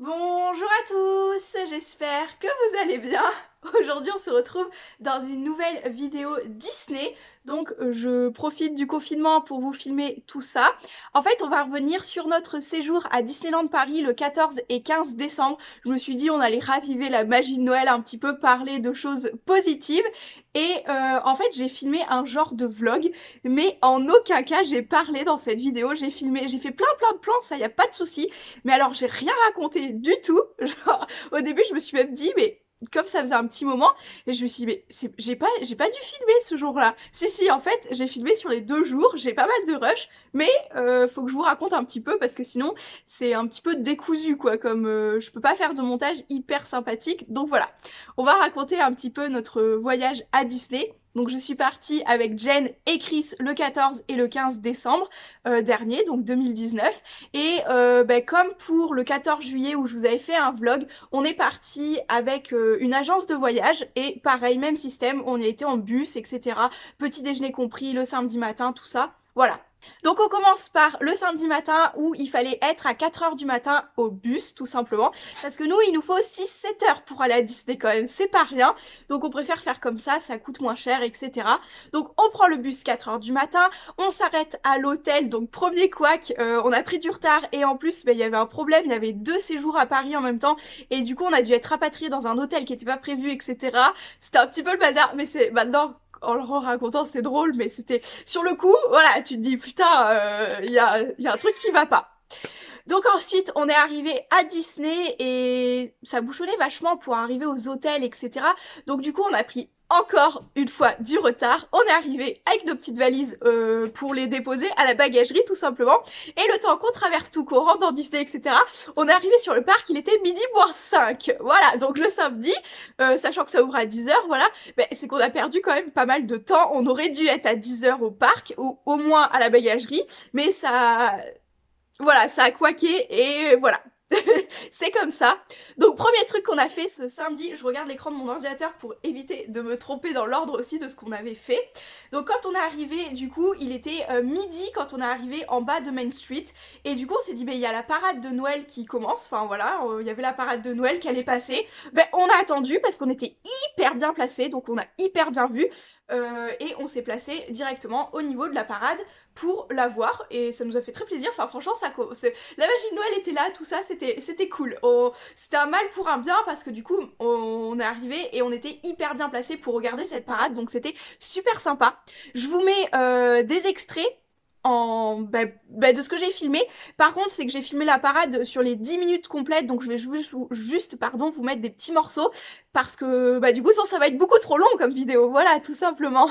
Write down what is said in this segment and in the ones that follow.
Bonjour à tous, j'espère que vous allez bien. Aujourd'hui on se retrouve dans une nouvelle vidéo Disney. Donc je profite du confinement pour vous filmer tout ça. En fait on va revenir sur notre séjour à Disneyland Paris le 14 et 15 décembre. Je me suis dit on allait raviver la magie de Noël, un petit peu parler de choses positives. Et en fait j'ai filmé un genre de vlog, mais en aucun cas j'ai parlé dans cette vidéo. J'ai fait plein de plans, ça y a pas de souci. Mais alors j'ai rien raconté du tout. Genre, au début je me suis même dit mais comme ça faisait un petit moment, et je me suis dit, mais j'ai pas dû filmer ce jour-là. Si, en fait, j'ai filmé sur les 2 jours, j'ai pas mal de rush, mais faut que je vous raconte un petit peu, parce que sinon, c'est un petit peu décousu, quoi, comme je peux pas faire de montage hyper sympathique. Donc voilà, on va raconter un petit peu notre voyage à Disney. Donc je suis partie avec Jen et Chris le 14 et le 15 décembre dernier, donc 2019. Et comme pour le 14 juillet où je vous avais fait un vlog, on est parti avec une agence de voyage et pareil, même système, on y a été en bus, etc. Petit déjeuner compris, le samedi matin, tout ça. Voilà. Donc on commence par le samedi matin où il fallait être à 4 heures du matin au bus, tout simplement. Parce que nous, il nous faut 6-7 heures pour aller à Disney quand même, c'est pas rien. Donc on préfère faire comme ça coûte moins cher, etc. Donc on prend le bus 4 heures du matin, on s'arrête à l'hôtel, donc premier couac, on a pris du retard et en plus il y avait un problème, il y avait 2 séjours à Paris en même temps et du coup on a dû être rapatrié dans un hôtel qui était pas prévu, etc. C'était un petit peu le bazar, mais c'est maintenant en le racontant c'est drôle, mais c'était sur le coup, voilà, tu te dis putain, y a un truc qui va pas. Donc ensuite, on est arrivé à Disney et ça bouchonnait vachement pour arriver aux hôtels, etc. Donc du coup, on a pris encore une fois du retard. On est arrivé avec nos petites valises pour les déposer à la bagagerie tout simplement. Et le temps qu'on traverse tout, qu'on rentre dans Disney, etc. On est arrivé sur le parc, il était midi moins 5. Voilà, donc le samedi, sachant que ça ouvre à 10h, voilà, c'est qu'on a perdu quand même pas mal de temps. On aurait dû être à 10h au parc, ou au moins à la bagagerie, mais voilà, ça a couaqué et voilà. C'est comme ça. Donc premier truc qu'on a fait ce samedi, je regarde l'écran de mon ordinateur pour éviter de me tromper dans l'ordre aussi de ce qu'on avait fait. Donc quand on est arrivé, du coup, il était midi quand on est arrivé en bas de Main Street. Et du coup on s'est dit, il y a la parade de Noël qui commence, enfin voilà, il y avait la parade de Noël qui allait passer. On a attendu parce qu'on était hyper bien placés, donc on a hyper bien vu. Et on s'est placé directement au niveau de la parade pour la voir et ça nous a fait très plaisir. Enfin franchement la magie de Noël était là, tout ça c'était cool. C'était un mal pour un bien parce que du coup on est arrivé et on était hyper bien placé pour regarder cette parade, donc c'était super sympa. Je vous mets des extraits de ce que j'ai filmé. Par contre, c'est que j'ai filmé la parade sur les 10 minutes complètes, donc je vais juste vous mettre des petits morceaux, parce que du coup, sinon, ça va être beaucoup trop long comme vidéo. Voilà, tout simplement.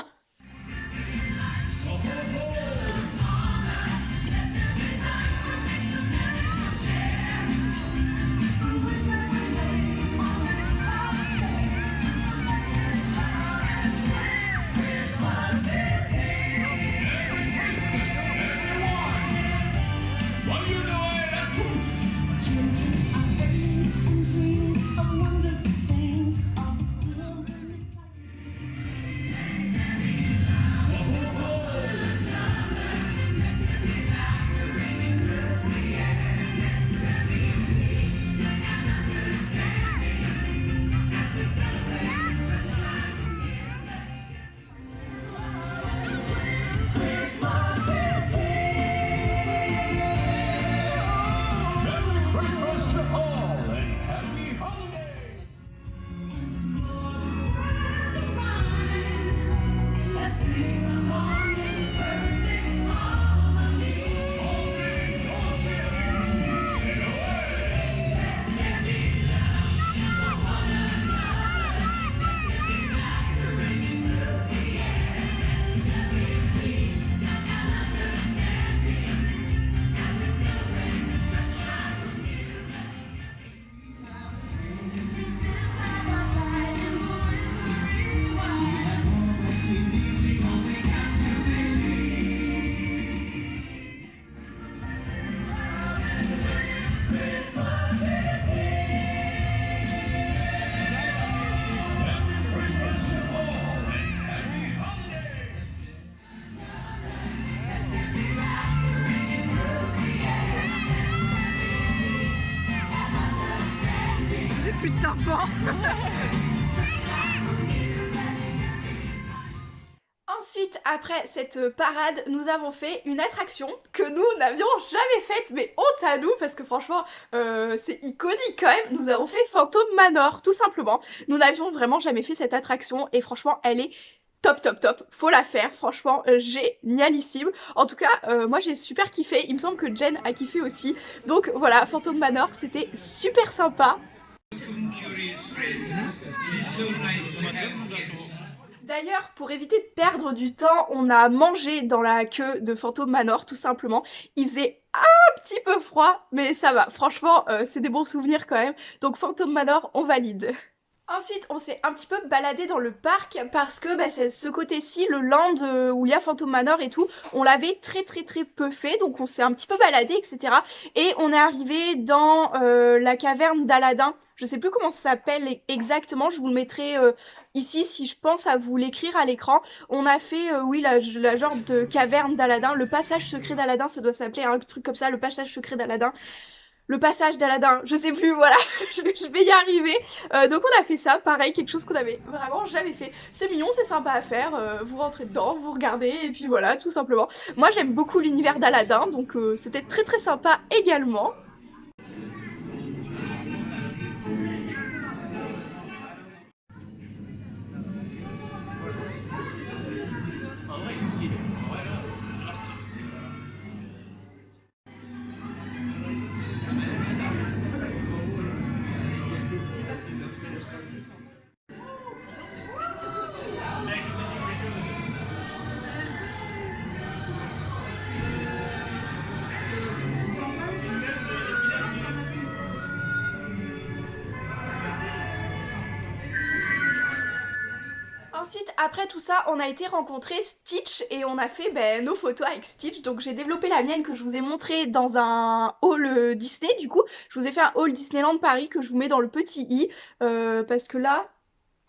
plus de tympan. Ensuite, après cette parade, nous avons fait une attraction que nous n'avions jamais faite, mais honte à nous, parce que franchement, c'est iconique quand même. Nous avons fait Phantom Manor, tout simplement. Nous n'avions vraiment jamais fait cette attraction, et franchement, elle est top top top, faut la faire, franchement génialissime. En tout cas moi j'ai super kiffé, il me semble que Jen a kiffé aussi. Donc voilà, Phantom Manor c'était super sympa. D'ailleurs, pour éviter de perdre du temps, on a mangé dans la queue de Phantom Manor, tout simplement. Il faisait un petit peu froid, mais ça va. Franchement, c'est des bons souvenirs quand même. Donc Phantom Manor, on valide. Ensuite, on s'est un petit peu baladé dans le parc parce que c'est ce côté-ci, le land où il y a Phantom Manor et tout, on l'avait très peu fait, donc on s'est un petit peu baladé, etc. Et on est arrivé dans la caverne d'Aladin. Je sais plus comment ça s'appelle exactement, je vous le mettrai ici si je pense à vous l'écrire à l'écran. On a fait, oui, la genre de caverne d'Aladin, le passage secret d'Aladin, ça doit s'appeler un truc comme ça, le passage secret d'Aladin. Le passage d'Aladin, je sais plus, voilà, je vais y arriver. Donc on a fait ça, pareil, quelque chose qu'on avait vraiment jamais fait. C'est mignon, c'est sympa à faire, vous rentrez dedans, vous regardez, et puis voilà, tout simplement. Moi j'aime beaucoup l'univers d'Aladin, donc c'était très sympa également. Ensuite, après tout ça, on a été rencontrer Stitch et on a fait nos photos avec Stitch. Donc j'ai développé la mienne que je vous ai montré dans un haul Disney. Du coup, je vous ai fait un haul Disneyland Paris que je vous mets dans le petit i. Parce que là...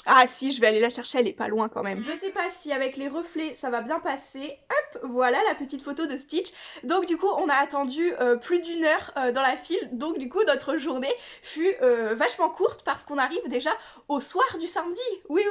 Ah si, je vais aller la chercher, elle est pas loin quand même. Je sais pas si avec les reflets ça va bien passer. Hop, voilà la petite photo de Stitch. Donc du coup on a attendu plus d'une heure dans la file. Donc du coup notre journée fut vachement courte parce qu'on arrive déjà au soir du samedi. Oui.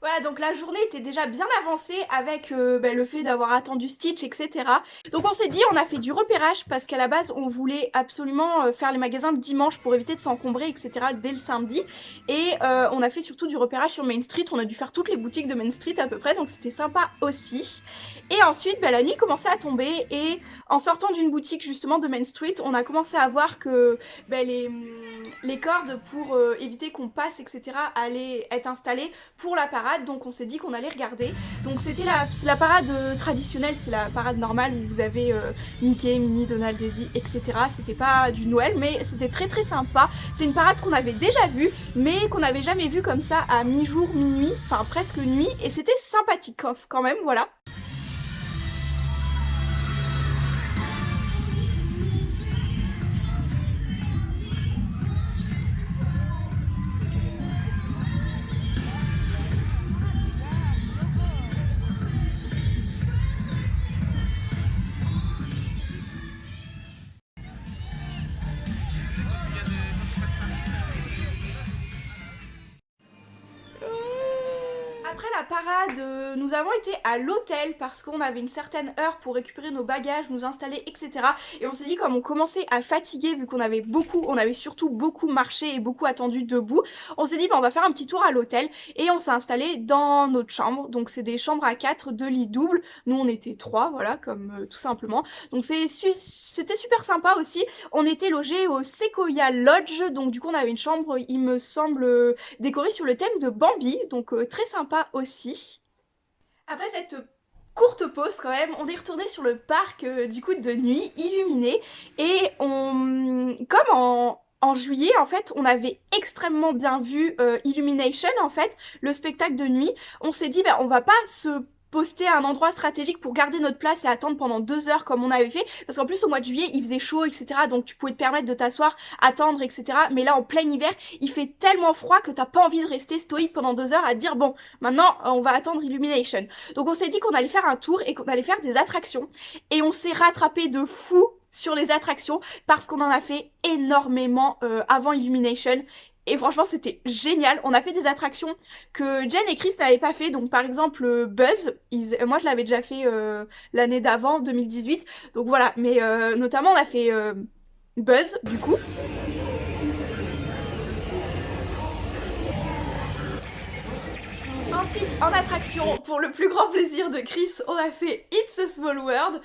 Voilà, donc la journée était déjà bien avancée avec le fait d'avoir attendu Stitch, etc. Donc on s'est dit, on a fait du repérage parce qu'à la base on voulait absolument faire les magasins le dimanche pour éviter de s'encombrer, etc. dès le samedi. Et on a fait surtout du repérage sur Main Street, on a dû faire toutes les boutiques de Main Street à peu près, donc c'était sympa aussi. Et ensuite, la nuit commençait à tomber et en sortant d'une boutique justement de Main Street, on a commencé à voir que les cordes pour éviter qu'on passe, etc. allaient être installées pour la parade. Donc on s'est dit qu'on allait regarder. Donc c'était la parade traditionnelle, c'est la parade normale où vous avez Mickey, Minnie, Donald, Daisy, etc. C'était pas du Noël, mais c'était très sympa. C'est une parade qu'on avait déjà vue, mais qu'on n'avait jamais vue comme ça à mi-jour, minuit, enfin presque nuit, et c'était sympathique quand même, voilà. Après la parade, nous avons été à l'hôtel parce qu'on avait une certaine heure pour récupérer nos bagages, nous installer, etc. Et on s'est dit, comme on commençait à fatiguer, vu qu'on avait surtout beaucoup marché et beaucoup attendu debout, on s'est dit on va faire un petit tour à l'hôtel et on s'est installé dans notre chambre. Donc c'est des chambres à 4, 2 lits doubles. Nous on était 3, voilà, comme tout simplement. Donc c'était super sympa aussi. On était logés au Sequoia Lodge, donc du coup on avait une chambre, il me semble, décorée sur le thème de Bambi, donc très sympa aussi. Après cette courte pause quand même, on est retourné sur le parc du coup de nuit illuminé et comme en juillet en fait on avait extrêmement bien vu Illumination en fait, le spectacle de nuit. On s'est dit on va pas se poster à un endroit stratégique pour garder notre place et attendre pendant 2 heures comme on avait fait, parce qu'en plus au mois de juillet il faisait chaud, etc. donc tu pouvais te permettre de t'asseoir, attendre, etc. mais là en plein hiver il fait tellement froid que t'as pas envie de rester stoïque pendant 2 heures à te dire bon maintenant on va attendre Illumination. Donc on s'est dit qu'on allait faire un tour et qu'on allait faire des attractions et on s'est rattrapé de fou sur les attractions parce qu'on en a fait énormément avant Illumination. Et franchement, c'était génial. On a fait des attractions que Jen et Chris n'avaient pas fait. Donc, par exemple, Buzz. Moi, je l'avais déjà fait l'année d'avant, 2018. Donc, voilà. Mais notamment, on a fait Buzz, du coup. Ensuite, en attraction, pour le plus grand plaisir de Chris, on a fait It's a Small World.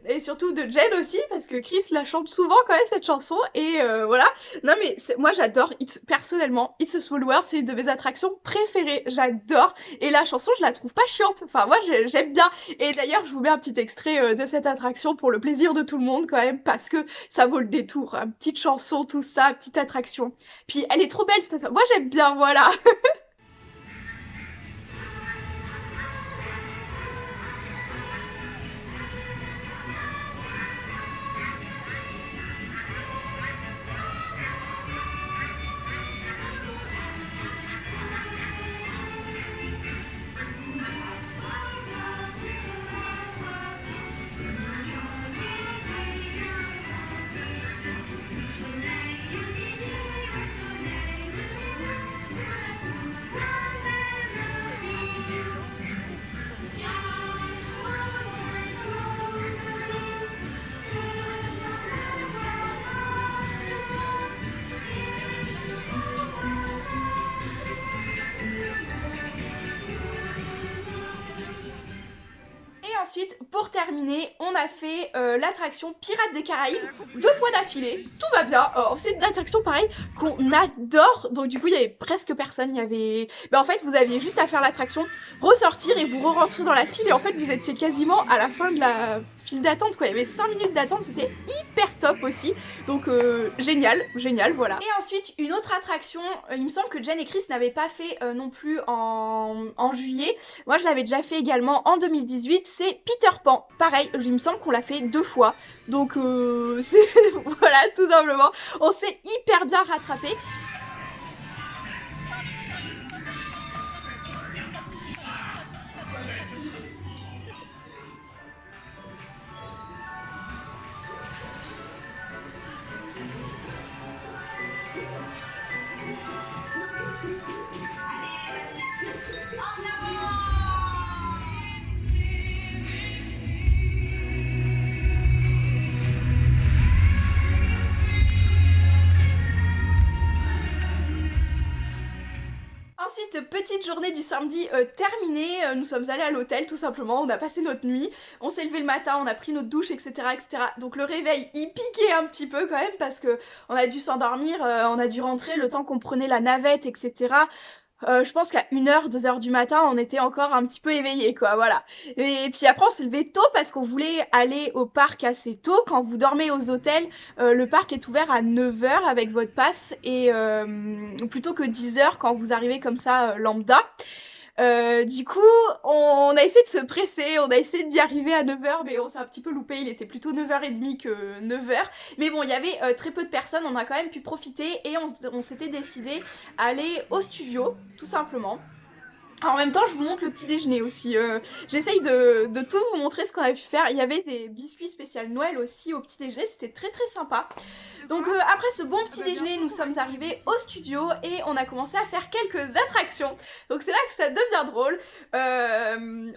Et surtout de Jen aussi, parce que Chris la chante souvent quand même cette chanson. Et voilà. Non mais moi j'adore, personnellement, It's a Small World, c'est une de mes attractions préférées. J'adore. Et la chanson, je la trouve pas chiante. Enfin, moi j'aime bien. Et d'ailleurs, je vous mets un petit extrait de cette attraction pour le plaisir de tout le monde quand même, parce que ça vaut le détour. Hein. Petite chanson, tout ça, petite attraction. Puis elle est trop belle cette attraction. Moi j'aime bien, voilà. Ensuite, pour terminer, on a fait l'attraction Pirates des Caraïbes 2 fois d'affilée. Tout va bien. C'est une attraction pareil qu'on adore. Donc du coup, il y avait presque personne. Il y avait. En fait, vous aviez juste à faire l'attraction, ressortir et vous re-rentrer dans la file. Et en fait, vous étiez quasiment à la fin de la file d'attente, quoi. Il y avait 5 minutes d'attente. C'était hyper top aussi. Donc génial, génial, voilà. Et ensuite, une autre attraction. Il me semble que Jen et Chris n'avaient pas fait non plus en juillet. Moi, je l'avais déjà fait également en 2018. C'est Peter Pan. Pareil, il me semble qu'on l'a fait 2 fois. Donc, voilà, tout simplement. On s'est hyper bien rattrapé. Ensuite, petite journée du samedi terminée, nous sommes allés à l'hôtel tout simplement, on a passé notre nuit, on s'est levé le matin, on a pris notre douche, etc. etc. Donc le réveil, il piquait un petit peu quand même parce que on a dû s'endormir, on a dû rentrer le temps qu'on prenait la navette, etc. Je pense qu'à 1h, 2h du matin, on était encore un petit peu éveillés, quoi, voilà. Et puis après, on s'est levé tôt parce qu'on voulait aller au parc assez tôt. Quand vous dormez aux hôtels, le parc est ouvert à 9h avec votre passe et plutôt que 10h quand vous arrivez comme ça lambda. Du coup, on a essayé de se presser, on a essayé d'y arriver à 9h, mais on s'est un petit peu loupé, il était plutôt 9h30 que 9h. Mais bon, il y avait très peu de personnes, on a quand même pu profiter et on s'était décidé à aller au studio, tout simplement. En même temps, je vous montre le petit déjeuner aussi. J'essaye de tout vous montrer ce qu'on a pu faire. Il y avait des biscuits spécial Noël aussi au petit déjeuner, c'était très très sympa. Donc après ce bon petit déjeuner, nous sommes arrivés au studio et on a commencé à faire quelques attractions. Donc c'est là que ça devient drôle.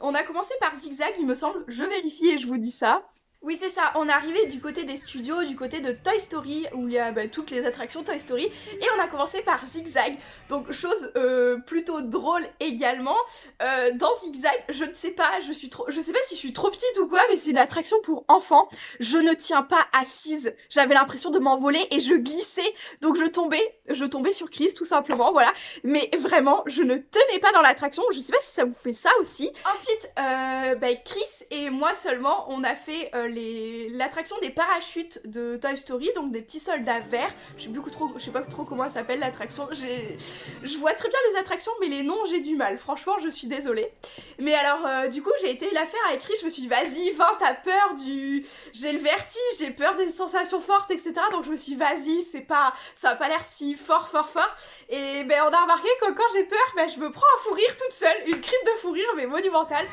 On a commencé par Zigzag, il me semble. Je vérifie et je vous dis ça. Oui, c'est ça, on est arrivé du côté des studios, du côté de Toy Story, où il y a toutes les attractions Toy Story, et on a commencé par Zigzag, donc chose plutôt drôle également. Dans Zigzag, je ne sais pas, je sais pas si je suis trop petite ou quoi, mais c'est une attraction pour enfants. Je ne tiens pas assise, j'avais l'impression de m'envoler et je glissais, donc je tombais sur Chris tout simplement, voilà. Mais vraiment, je ne tenais pas dans l'attraction, je sais pas si ça vous fait ça aussi. Ensuite, Chris et moi seulement, on a fait l'attraction des parachutes de Toy Story, donc des petits soldats verts. Je sais pas trop comment elle s'appelle l'attraction. Je vois très bien les attractions, mais les noms j'ai du mal. Franchement, je suis désolée. Mais alors, du coup, j'ai été la faire avec Chris. Je me suis dit, vas-y, Vin, t'as peur j'ai le vertige, j'ai peur des sensations fortes, etc. Donc je me suis dit, vas-y, ça a pas l'air si fort. Et on a remarqué que quand j'ai peur, je me prends un fou rire toute seule, une crise de fou rire, mais monumentale.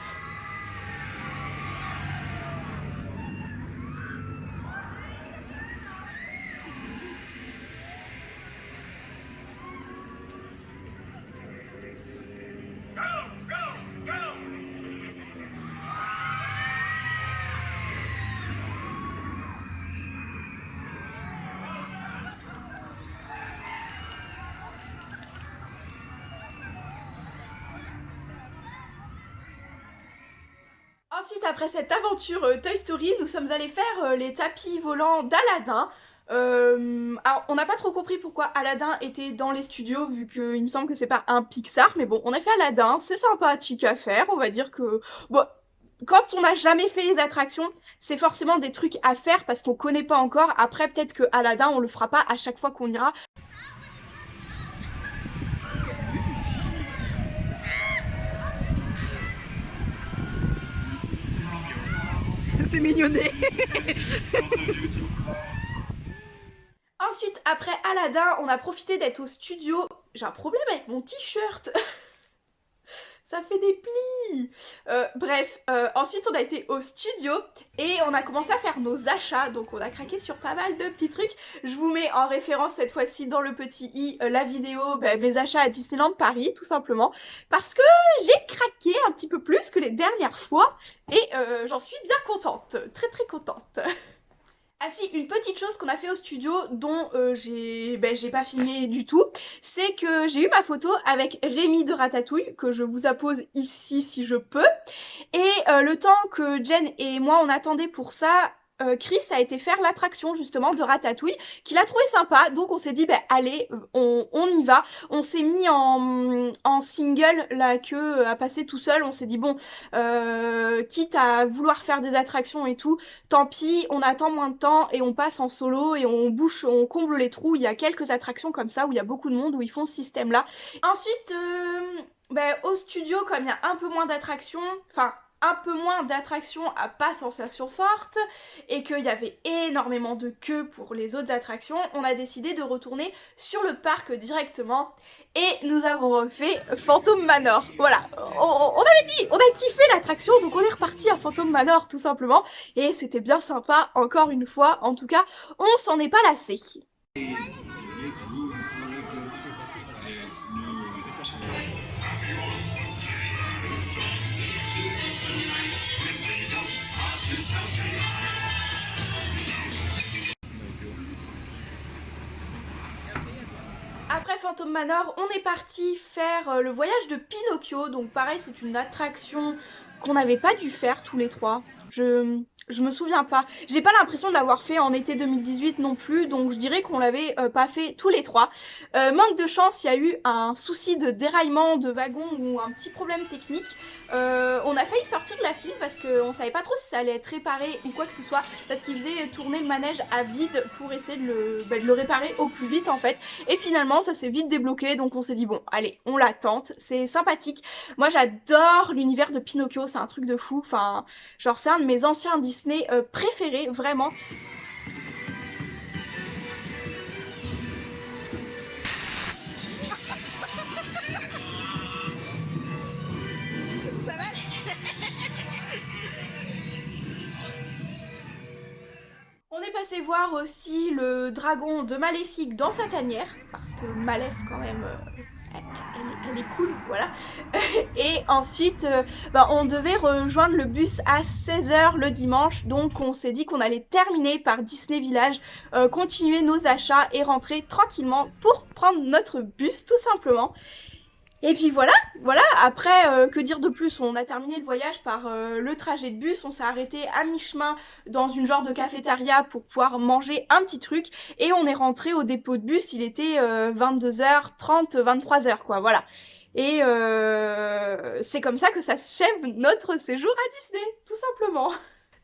Ensuite, après cette aventure Toy Story, nous sommes allés faire les tapis volants d'Aladin. Alors on n'a pas trop compris pourquoi Aladin était dans les studios vu qu'il me semble que c'est pas un Pixar, mais bon, on a fait Aladin, c'est sympathique à faire, on va dire que... Bon, quand on n'a jamais fait les attractions, c'est forcément des trucs à faire parce qu'on connaît pas encore. Après, peut-être que Aladin, on le fera pas à chaque fois qu'on ira. C'est mignonné. Ensuite, après Aladin, on a profité d'être au studio. J'ai un problème avec mon t-shirt. Ça fait des plis. Bref, ensuite on a été au studio et on a commencé à faire nos achats. Donc on a craqué sur pas mal de petits trucs. Je vous mets en référence cette fois-ci dans le petit i la vidéo, mes achats à Disneyland Paris, tout simplement. Parce que j'ai craqué un petit peu plus que les dernières fois et j'en suis bien contente. Très très contente. Ah si, une petite chose qu'on a fait au studio dont j'ai pas filmé du tout, c'est que j'ai eu ma photo avec Rémi de Ratatouille, que je vous appose ici si je peux. Et le temps que Jen et moi on attendait pour ça, Chris a été faire l'attraction justement de Ratatouille, qu'il a trouvé sympa, donc on s'est dit allez, on y va. On s'est mis en single, la queue à passer tout seul, on s'est dit bon, quitte à vouloir faire des attractions et tout, tant pis, on attend moins de temps et on passe en solo et on comble les trous. Il y a quelques attractions comme ça où il y a beaucoup de monde où ils font ce système là. Ensuite, au studio, comme il y a un peu moins d'attractions, à pas sensation forte et qu'il y avait énormément de queues pour les autres attractions, on a décidé de retourner sur le parc directement et nous avons refait Phantom Manor. Voilà, on avait dit, on a kiffé l'attraction, donc on est reparti à Phantom Manor tout simplement et c'était bien sympa encore une fois, en tout cas on s'en est pas lassé. Après Phantom Manor, on est parti faire le voyage de Pinocchio, donc pareil c'est une attraction qu'on n'avait pas dû faire tous les trois. Je me souviens pas. J'ai pas l'impression de l'avoir fait en été 2018 non plus, donc je dirais qu'on l'avait pas fait tous les trois. Manque de chance, il y a eu un souci de déraillement de wagon ou un petit problème technique. On a failli sortir de la file parce qu'on savait pas trop si ça allait être réparé ou quoi que ce soit, parce qu'ils faisaient tourner le manège à vide pour essayer de le réparer au plus vite en fait. Et finalement ça s'est vite débloqué, donc on s'est dit bon allez, on la tente, c'est sympathique. Moi j'adore l'univers de Pinocchio, c'est un truc de fou, enfin genre c'est un de mes anciens Disney préférés, vraiment. On est passé voir aussi le dragon de Maléfique dans sa tanière, parce que Maléf quand même... Elle est cool, voilà. Et ensuite, on devait rejoindre le bus à 16 h le dimanche, donc on s'est dit qu'on allait terminer par Disney Village, continuer nos achats et rentrer tranquillement pour prendre notre bus, tout simplement. Et puis voilà, après, que dire de plus, on a terminé le voyage par le trajet de bus, on s'est arrêté à mi-chemin dans une genre de cafétéria pour pouvoir manger un petit truc, et on est rentré au dépôt de bus, il était 22h30, 23h quoi, voilà. Et c'est comme ça que ça s'achève notre séjour à Disney, tout simplement.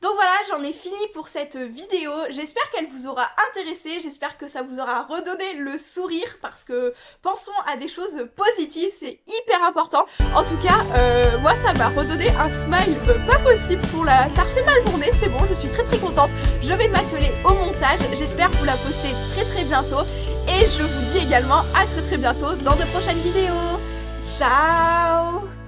Donc voilà, j'en ai fini pour cette vidéo, j'espère qu'elle vous aura intéressé, j'espère que ça vous aura redonné le sourire parce que pensons à des choses positives, c'est hyper important. En tout cas, moi ça m'a redonné un smile pas possible pour la... Ça refait ma journée, c'est bon, je suis très contente. Je vais m'atteler au montage, j'espère vous la poster très bientôt et je vous dis également à très bientôt dans de prochaines vidéos. Ciao!